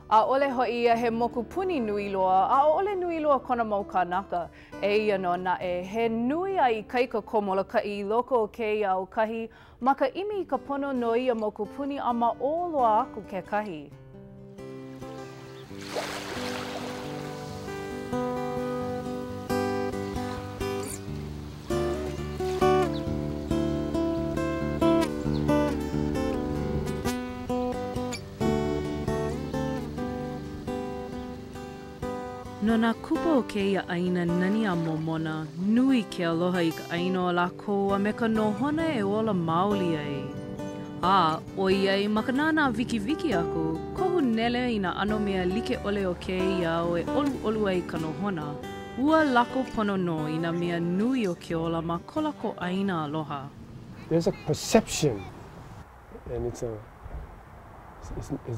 ʻAʻole hoʻi ia he mokupuni nui loa, ʻaʻole nui loa kona mau kānaka. E ia no naʻe, he nui ai ikaika ko Moloka'i I loko o kēia au kahi, ma ka ʻimi I ka pono no ia mokupuni a ma o loa aku kekahi. No nā kupa o kēia aina nani a momona, nui ke aloha I ka aina o lākou a me ka nohona e ola maoli ai. O iai makanana viki aku, kohu nele I nā ano mea like ole o kēia o e olu ai ka nohona, ua lako pono no I nā mea nui o ke ola ma kola ko aina aloha. There's a perception, and it's a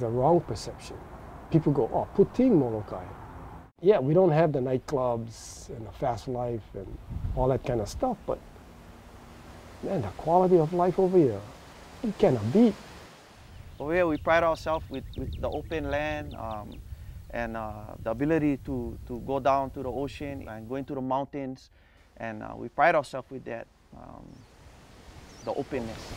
wrong perception. People go, oh, puting Moloka'i. Yeah, we don't have the nightclubs and the fast life and all that kind of stuff, but man, the quality of life over here, you cannot beat. Over here, we pride ourselves with the open land and the ability to go down to the ocean and go into the mountains, and we pride ourselves with that, the openness.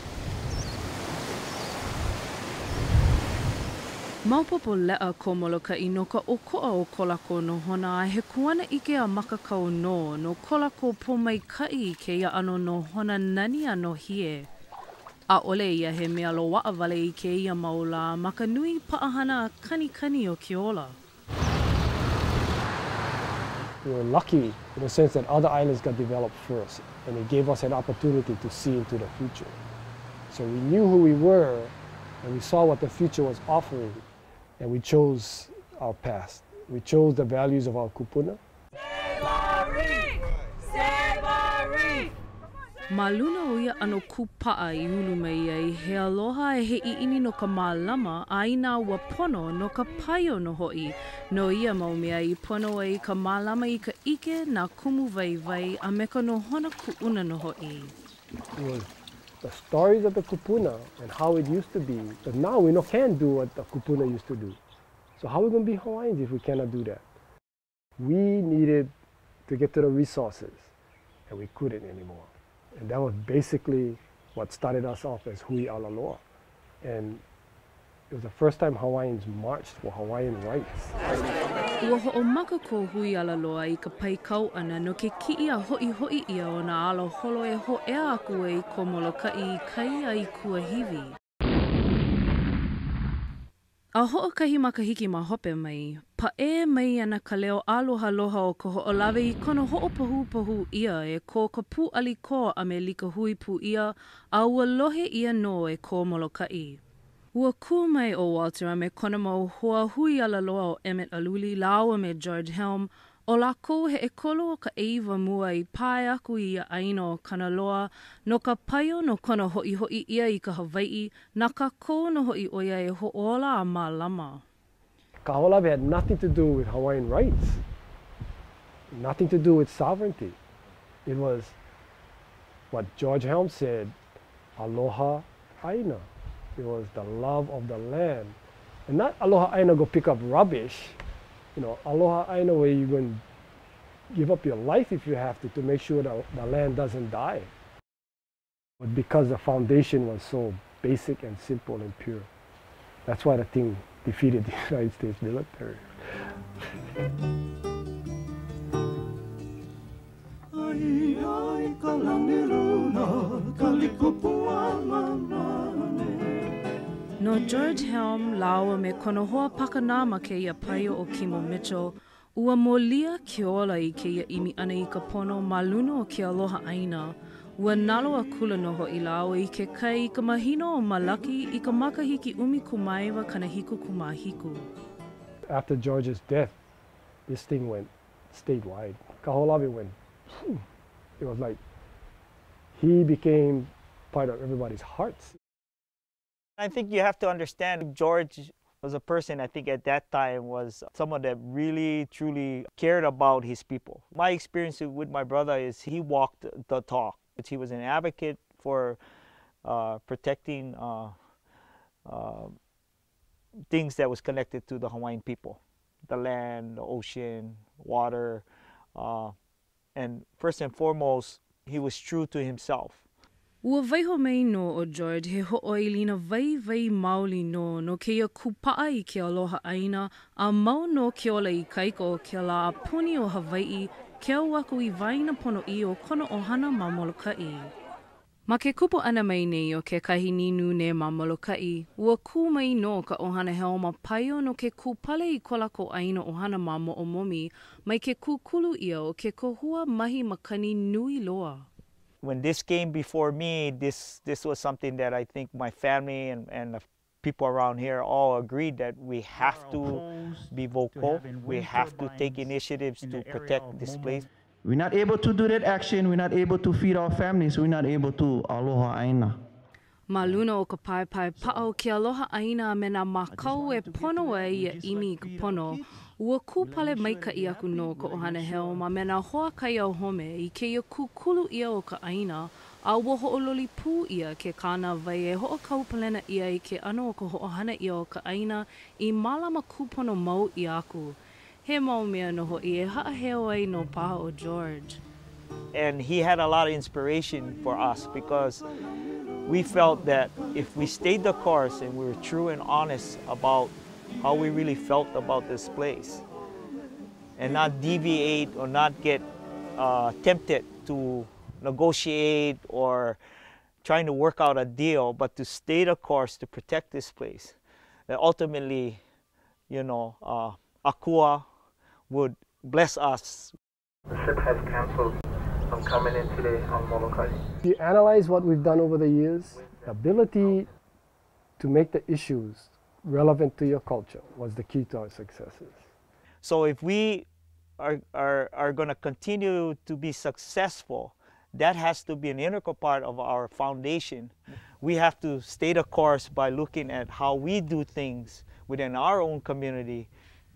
Maupopo lea ko Moloka'i no ka oko'a o kolako nohona a he kuana ike a makakau no kolako pomaika'i I keia ano nohona nani a no hie. ʻAʻole ia he mea loa'a wale I keia maula ma ka nui paʻahana kani o ke ola. We were lucky in the sense that other islands got developed first, and it gave us an opportunity to see into the future. So we knew who we were, and we saw what the future was offering. And we chose our past. We chose the values of our kupuna. Maluna o ia ano kupa'a I ulu mai ai, he aloha e he iini no ka mālama a ina ua pono no ka paio no ho'i. No ia mau mea I pono ai ka mālama I ka ike na kumu vai a me ka nohona ku'una no ho'i. The stories of the kupuna and how it used to be, but now we can't do what the kupuna used to do. So how are we going to be Hawaiians if we cannot do that? We needed to get to the resources, and we couldn't anymore. And that was basically what started us off as Hui Alaloa. And it was the first time Hawaiians marched for Hawaiian rights. Ua ho'omaka ko Hui Alaloa I ka paikau ana no ke ki'i a ho'i ia o nā alo holo e ho'ea aku ai ko Moloka'i I kai ai kuahiwi. A ho'okahi makahiki ma hope mai, pa'e mai ana ka leo aloha loha o kaho'olawe I kono ho'opahu ia e ko ka pu'ali ko a me lika hui pu ia a ua lohe ia no e ko Moloka'i. Ua kua mai o Walter a me kona mau hoa Hui Alaloa o Emmett Aluli laua me George Helm o lākou he ekolo o ka eiwa mua I pae aku I ia aina o Kanaloa no ka paio no kona ho'i ia I ka Hawai'i na ka kou no ho'i oia e ho'ola a mālama. Kaho'olawe had nothing to do with Hawaiian rights, nothing to do with sovereignty. It was what George Helm said, aloha aina. It was the love of the land. And not aloha aina go pick up rubbish. You know, aloha aina where you're going to give up your life if you have to make sure that the land doesn't die. But because the foundation was so basic and simple and pure, that's why the thing defeated the United States military. No George Helm laua me kona hoa pakana ma keia paio o Kimo Mitchell, ua molia ke ola I keia imi ana I ka pono maluna o ke aloha aina, ua nalo a kula noho I laua I ke kai I ka mahino o Malaki I ka makahiki umi kumaiwa kanahiku kumahiku. After George's death, this thing went statewide. Kaho'olawe went, it was like he became part of everybody's hearts. I think you have to understand George was a person, I think at that time, was someone that really, truly cared about his people. My experience with my brother is he walked the talk. He was an advocate for protecting things that was connected to the Hawaiian people, the land, the ocean, water, and first and foremost, he was true to himself. Ua waiho mai no o George he ho'oilina vai maoli no keia kupa'a I ke aloha aina a mau no ke ola I kaiko ke la puni o Hawai'i ke au aku I vaina pono I o kono ohana ma Moloka'i. Ma ke kupu ana mai nei o ke kahi ninu ne ma Moloka'i, ua ku mai no ka ohana heo ma paio no ke ku pale I kolako aina ohana ma mo'omomi mai ke ku kulu ia o ke kohua mahi makani nui loa. When this came before me, this was something that I think my family and the people around here all agreed that we have to be vocal, we have to take initiatives to protect this place. We're not able to do that action, we're not able to feed our families, we're not able to aloha aina. Ma luna o ka pai pa'o ke aloha aina me nā mākau e pono e ia imi ka pono, ua kūpale maika'i aku no ka ohana heo ma me nā hoa kai au home I ke ia kūkulu ia o ka aina, a ua ho'ololi pū ia ke kāna vai e ho'o kaupalena ia I ke ano o ka ho'ohana ia o ka aina I mālama kūpono mau I aku. He mau mea noho I e ha'aheo ai no paha o George. And he had a lot of inspiration for us because we felt that if we stayed the course and we were true and honest about how we really felt about this place and not deviate or not get tempted to negotiate or trying to work out a deal, but to stay the course to protect this place, that ultimately, you know, Akua would bless us. The ship has canceled. I'm coming in today on Moloka'i. If you analyze what we've done over the years, the ability to make the issues relevant to your culture was the key to our successes. So if we are going to continue to be successful, that has to be an integral part of our foundation. We have to stay the course by looking at how we do things within our own community.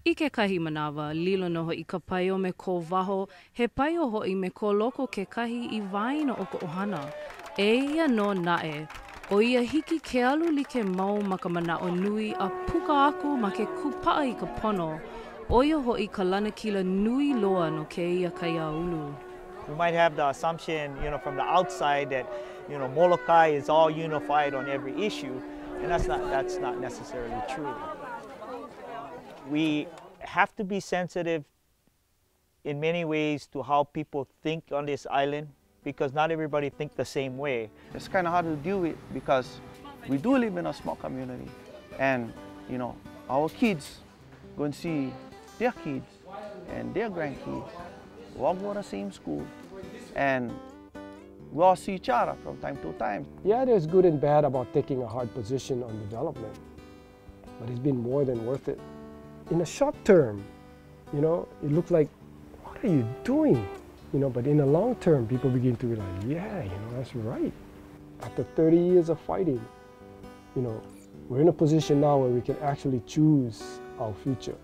I ke kahi manawa, lilo noho I ka paio me ko waho, he paio hoi me ko loko ke kahi I vaina o ka ohana. E ia no nae, o ia hiki ke alu like mau ma ka manao nui a puka aku ma ke kupa'a I ka pono, o ia hoi ka lanakila nui loa no ke ia kaya ulu. We might have the assumption, you know, from the outside that, you know, Moloka'i is all unified on every issue, and that's not necessarily true. We have to be sensitive in many ways to how people think on this island because not everybody thinks the same way. It's kind of hard to deal with because we do live in a small community and, you know, our kids go and see their kids and their grandkids. We all go to the same school and we all see each other from time to time. Yeah, there's good and bad about taking a hard position on development, but it's been more than worth it. In the short term, you know, it looks like, what are you doing? You know, but in the long term, people begin to realize, yeah, you know, that's right. After 30 years of fighting, you know, we're in a position now where we can actually choose our future.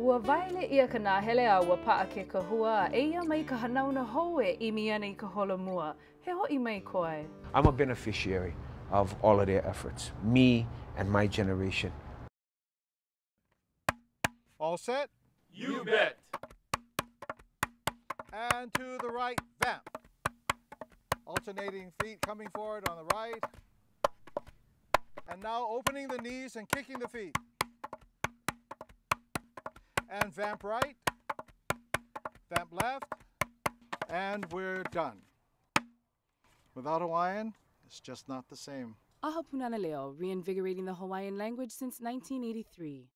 Ua vaile ia ka nā hele a ua pa'a ke kahua a eia mai ka hanauna hou e imi ana I ka holomua. He ho'i mai koe. I'm a beneficiary of all of their efforts, me and my generation. All set? You bet. And to the right, vamp. Alternating feet coming forward on the right. And now opening the knees and kicking the feet. And vamp right, vamp left, and we're done. Without Hawaiian, it's just not the same. Aha punana leo, reinvigorating the Hawaiian language since 1983.